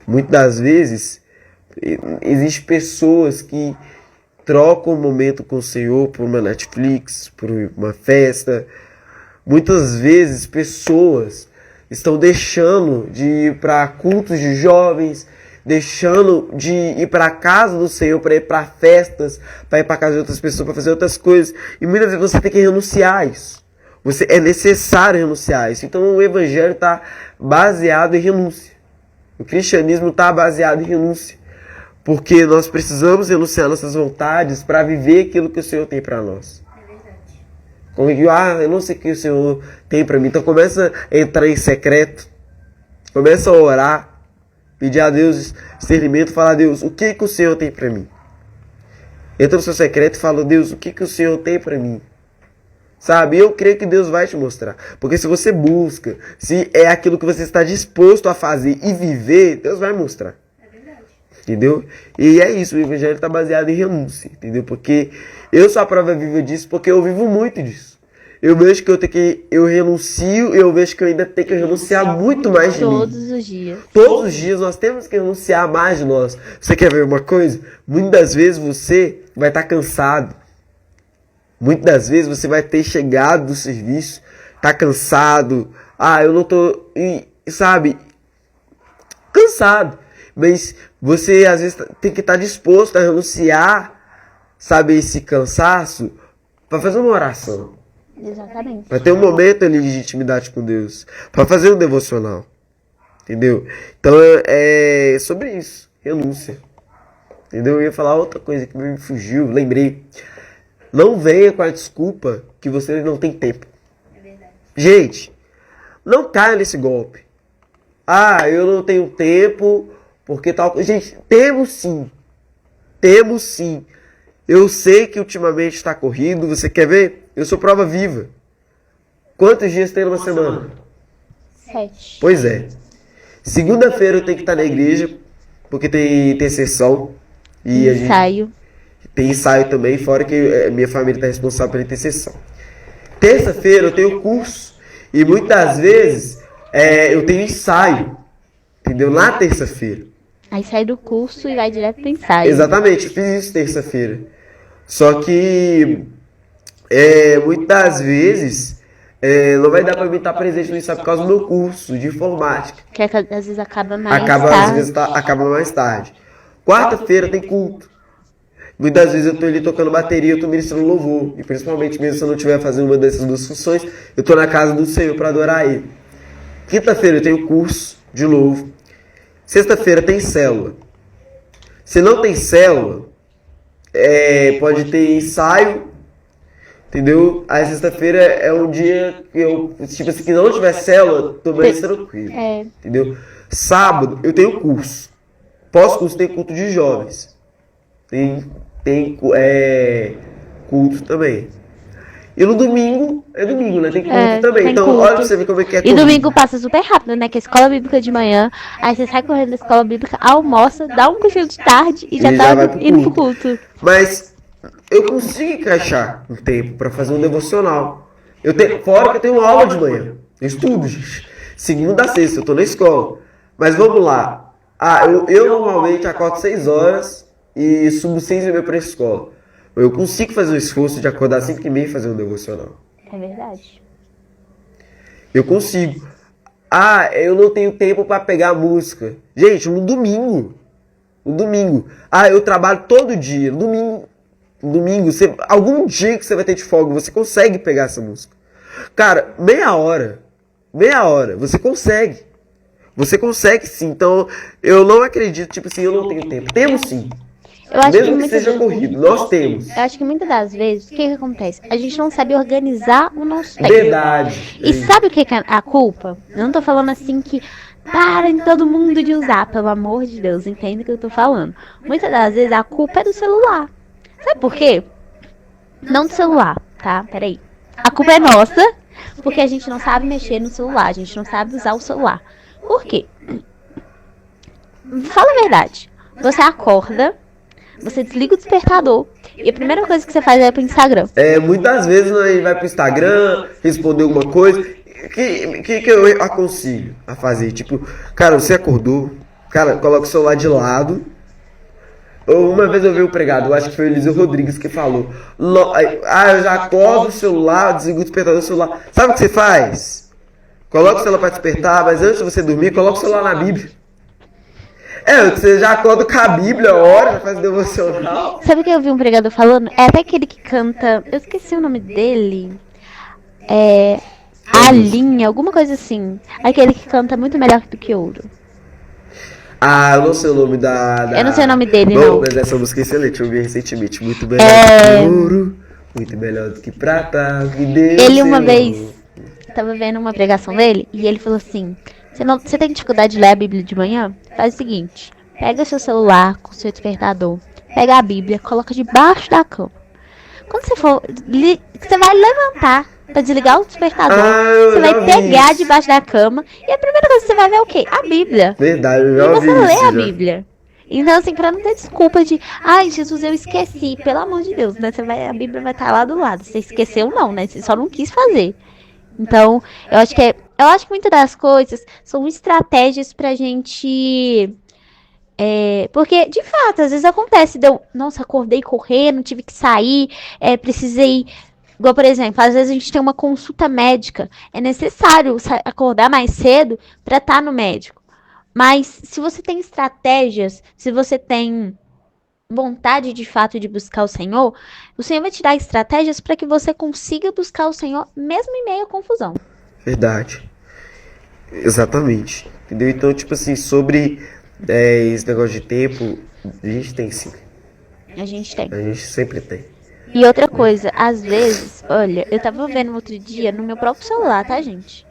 [SPEAKER 1] Muitas das vezes existem pessoas que trocam um momento com o Senhor por uma Netflix, por uma festa. Muitas vezes pessoas estão deixando de ir para cultos de jovens, deixando de ir para a casa do Senhor, para ir para festas, para ir para casa de outras pessoas, para fazer outras coisas. E muitas vezes você tem que renunciar a isso. É necessário renunciar a isso. Então o Evangelho está baseado em renúncia. O cristianismo está baseado em renúncia. Porque nós precisamos renunciar nossas vontades para viver aquilo que o Senhor tem para nós.
[SPEAKER 2] É verdade.
[SPEAKER 1] Como eu não sei o que o Senhor tem para mim. Então começa a entrar em secreto. Começa a orar. Pedir a Deus discernimento. Falar a Deus, o que o Senhor tem para mim? Entra no seu secreto e fala, Deus, o que o Senhor tem para mim? Sabe, eu creio que Deus vai te mostrar. Porque se você busca, se é aquilo que você está disposto a fazer e viver, Deus vai mostrar. Entendeu? E é isso, o Evangelho está baseado em renúncia, entendeu? Porque eu sou a prova viva disso, porque eu vivo muito disso. Eu vejo que eu renuncio, eu vejo que eu ainda tenho que renunciar muito mais de mim.
[SPEAKER 2] Todos os dias.
[SPEAKER 1] Todos os dias nós temos que renunciar mais de nós. Você quer ver uma coisa? Muitas das vezes você vai estar cansado. Muitas das vezes você vai ter chegado do serviço, tá cansado. Eu não tô, sabe, cansado. Mas você às vezes tem que estar disposto a renunciar, sabe, esse cansaço para fazer uma oração.
[SPEAKER 2] Exatamente.
[SPEAKER 1] Para ter um momento ali de intimidade com Deus, para fazer um devocional. Entendeu? Então é sobre isso, renúncia. Entendeu? Eu ia falar outra coisa que me fugiu, lembrei. Não venha com a desculpa que você não tem tempo.
[SPEAKER 2] É verdade.
[SPEAKER 1] Gente, não caia nesse golpe. Eu não tenho tempo porque tal. Gente, temos sim. Temos sim. Eu sei que ultimamente está corrido. Você quer ver? Eu sou prova viva. Quantos dias tem numa semana?
[SPEAKER 2] 7.
[SPEAKER 1] Pois é. Segunda-feira eu tenho que estar na igreja, porque tem sessão. E a gente
[SPEAKER 2] Ensaio.
[SPEAKER 1] tem ensaio também, fora que minha família está responsável pela intercessão. Terça-feira eu tenho curso. E muitas vezes eu tenho ensaio. Entendeu? Na terça-feira.
[SPEAKER 2] Aí sai do curso e vai direto pro ensaio.
[SPEAKER 1] Exatamente, eu fiz isso terça-feira. Só que muitas vezes não vai dar pra mim estar presente no ensaio por causa do meu curso de informática.
[SPEAKER 2] Que às vezes acaba mais
[SPEAKER 1] Às
[SPEAKER 2] tarde.
[SPEAKER 1] vezes acaba mais tarde. Quarta-feira tem culto. Muitas vezes eu tô ali tocando bateria, eu tô ministrando louvor. E principalmente mesmo se eu não estiver fazendo uma dessas duas funções, eu tô na casa do Senhor para adorar Ele. Quinta-feira eu tenho curso de novo. Sexta-feira tem célula. Se não tem célula, pode ter ensaio, entendeu? Aí sexta-feira é um dia que eu, tipo assim, que não tiver célula, tô mais tranquilo, entendeu? Sábado eu tenho curso. Pós-curso tem culto de jovens. Tem culto também. E no domingo, domingo, né? Tem culto também.
[SPEAKER 2] tem
[SPEAKER 1] Então,
[SPEAKER 2] culto.
[SPEAKER 1] olha pra você ver como é que é.
[SPEAKER 2] E domingo passa super rápido, né? Que é escola bíblica de manhã, aí você sai correndo da escola bíblica, almoça, dá um cochilo de tarde e já
[SPEAKER 1] E
[SPEAKER 2] tá
[SPEAKER 1] já vai pro
[SPEAKER 2] indo pro culto.
[SPEAKER 1] Mas eu consigo encaixar um tempo pra fazer um devocional. Fora que eu tenho aula de manhã. Eu estudo, gente. Segunda a sexta, eu tô na escola. Mas vamos lá. Eu normalmente acordo 6 horas e subo 6h30 pra escola. Eu consigo fazer o esforço de acordar 5h30 e fazer um devocional.
[SPEAKER 2] É verdade.
[SPEAKER 1] Eu consigo. Eu não tenho tempo pra pegar a música. Gente, no domingo. Eu trabalho todo dia. Domingo, algum dia que você vai ter de folga, você consegue pegar essa música. Cara, meia hora, você consegue. Você consegue sim. Então, eu não acredito, tipo assim, eu não tenho tempo. Temos sim.
[SPEAKER 2] Eu acho
[SPEAKER 1] Mesmo que
[SPEAKER 2] muitas
[SPEAKER 1] seja
[SPEAKER 2] vezes-
[SPEAKER 1] corrido, nós temos.
[SPEAKER 2] Eu acho que muitas das vezes, o que acontece? A gente não sabe organizar o nosso tempo.
[SPEAKER 1] Verdade.
[SPEAKER 2] E sabe o que é a culpa? Eu não tô falando assim que parem todo mundo de usar, pelo amor de Deus, entenda o que eu tô falando. Muitas das vezes a culpa é do celular. Sabe por quê? Não do celular, tá? Peraí. A culpa é nossa, porque a gente não sabe mexer no celular, a gente não sabe usar o celular. Por quê? Fala a verdade. Você acorda, você desliga o despertador e a primeira coisa que você faz é ir pro Instagram.
[SPEAKER 1] Muitas vezes a gente vai pro Instagram, responder alguma coisa. Que eu aconselho a fazer? Tipo, cara, você acordou, cara, coloca o celular de lado. Uma vez eu vi um pregado, eu acho que foi o Eliseu Rodrigues que falou. Eu já acordo o celular, desligo o despertador do celular. Sabe o que você faz? Coloca o celular para despertar, mas antes de você dormir, coloca o celular na Bíblia. Você já acorda com a Bíblia, ora, já faz devocional.
[SPEAKER 2] Sabe o que eu vi um pregador falando? É até aquele que canta. Eu esqueci o nome dele. A linha, alguma coisa assim. Aquele que canta muito melhor do que ouro.
[SPEAKER 1] Eu não sei o nome
[SPEAKER 2] Eu não sei o nome dele,
[SPEAKER 1] Bom,
[SPEAKER 2] não.
[SPEAKER 1] mas essa música é excelente, eu ouvi recentemente. Muito melhor do que ouro, muito melhor do que prata.
[SPEAKER 2] Ele uma vez tava vendo uma pregação dele e ele falou assim: você tem dificuldade de ler a Bíblia de manhã? Faz o seguinte: pega seu celular com seu despertador, pega a Bíblia, coloca debaixo da cama. Quando você for, você vai levantar pra desligar o despertador, você vai pegar debaixo da cama e a primeira coisa que você vai ver é o quê? A Bíblia.
[SPEAKER 1] Verdade, eu
[SPEAKER 2] E
[SPEAKER 1] já ouvi
[SPEAKER 2] você lê
[SPEAKER 1] isso,
[SPEAKER 2] a
[SPEAKER 1] já.
[SPEAKER 2] Bíblia. Então, assim, pra não ter desculpa de, Jesus, eu esqueci, pelo amor de Deus, né? A Bíblia vai estar lá do lado. Você esqueceu, não, né? Você só não quis fazer. Então, eu acho que muitas das coisas são estratégias pra gente. Porque, de fato, às vezes acontece, nossa, acordei correndo, tive que sair, precisei. Igual, por exemplo, às vezes a gente tem uma consulta médica, é necessário acordar mais cedo pra estar no médico. Mas se você tem estratégias, se você tem vontade de fato de buscar o Senhor vai te dar estratégias para que você consiga buscar o Senhor mesmo em meio à confusão.
[SPEAKER 1] Verdade. Exatamente. Entendeu? Então, tipo assim, sobre esse negócio de tempo, a gente tem sim.
[SPEAKER 2] A gente tem.
[SPEAKER 1] A gente sempre tem.
[SPEAKER 2] E outra coisa, às vezes, olha, eu tava vendo outro dia no meu próprio celular, tá, gente?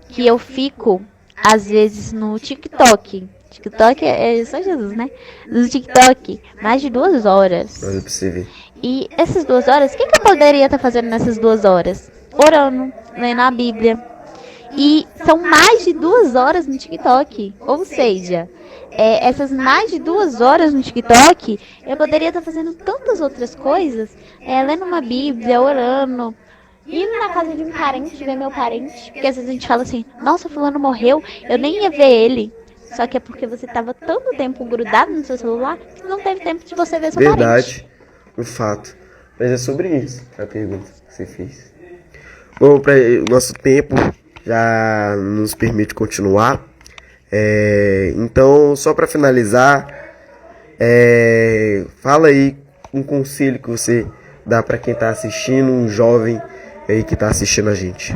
[SPEAKER 2] Que eu fico, às vezes, no TikTok. TikTok é só Jesus, né? No TikTok, mais de 2 horas.
[SPEAKER 1] Olha pra você ver.
[SPEAKER 2] E essas 2 horas, o que eu poderia estar fazendo nessas 2 horas? Orando, lendo a Bíblia. E são mais de 2 horas no TikTok. Ou seja, essas mais de 2 horas no TikTok, eu poderia estar fazendo tantas outras coisas. Lendo uma Bíblia, orando, indo na casa de um parente, ver meu parente. Porque às vezes a gente fala assim, nossa, fulano morreu, eu nem ia ver ele. Só que é porque você estava tanto tempo grudado no seu celular que não teve tempo de você ver seu parente.
[SPEAKER 1] Verdade, um fato. Mas é sobre isso a pergunta que você fez. Bom, o nosso tempo já nos permite continuar. Então, só para finalizar, fala aí um conselho que você dá para quem está assistindo, um jovem aí que está assistindo a gente.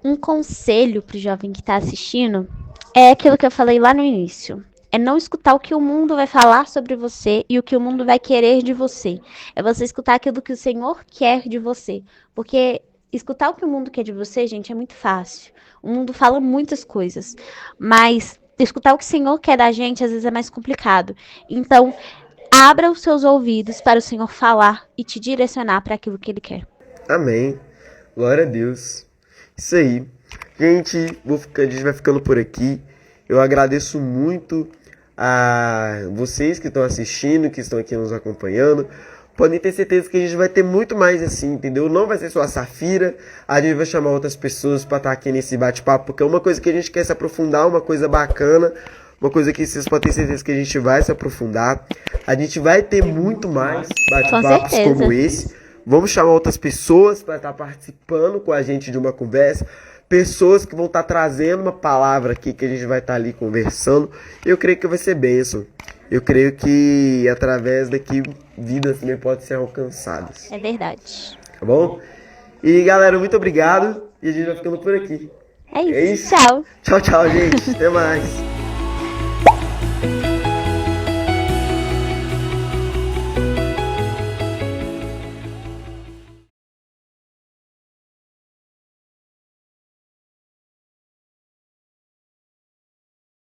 [SPEAKER 2] Um conselho pro jovem que está assistindo é aquilo que eu falei lá no início. É não escutar o que o mundo vai falar sobre você e o que o mundo vai querer de você. É você escutar aquilo que o Senhor quer de você. Porque escutar o que o mundo quer de você, gente, é muito fácil. O mundo fala muitas coisas. Mas escutar o que o Senhor quer da gente, às vezes é mais complicado. Então, abra os seus ouvidos para o Senhor falar e te direcionar para aquilo que Ele quer.
[SPEAKER 1] Amém. Glória a Deus. Isso aí. Gente, a gente vai ficando por aqui. Eu agradeço muito a vocês que estão assistindo, que estão aqui nos acompanhando. Podem ter certeza que a gente vai ter muito mais assim, entendeu? Não vai ser só a Safira, a gente vai chamar outras pessoas para estar aqui nesse bate-papo, porque é uma coisa que a gente quer se aprofundar, uma coisa bacana, uma coisa que vocês podem ter certeza que a gente vai se aprofundar. A gente vai ter muito mais bate-papos como esse. Vamos chamar outras pessoas para estar participando com a gente de uma conversa. Pessoas que vão estar trazendo uma palavra aqui que a gente vai estar ali conversando. Eu creio que vai ser bênção. Eu creio que através daqui vidas também podem ser alcançadas.
[SPEAKER 2] É verdade.
[SPEAKER 1] Tá bom? E galera, muito obrigado. E a gente vai ficando por aqui.
[SPEAKER 2] É isso. Tchau.
[SPEAKER 1] Tchau, tchau, gente. Até mais.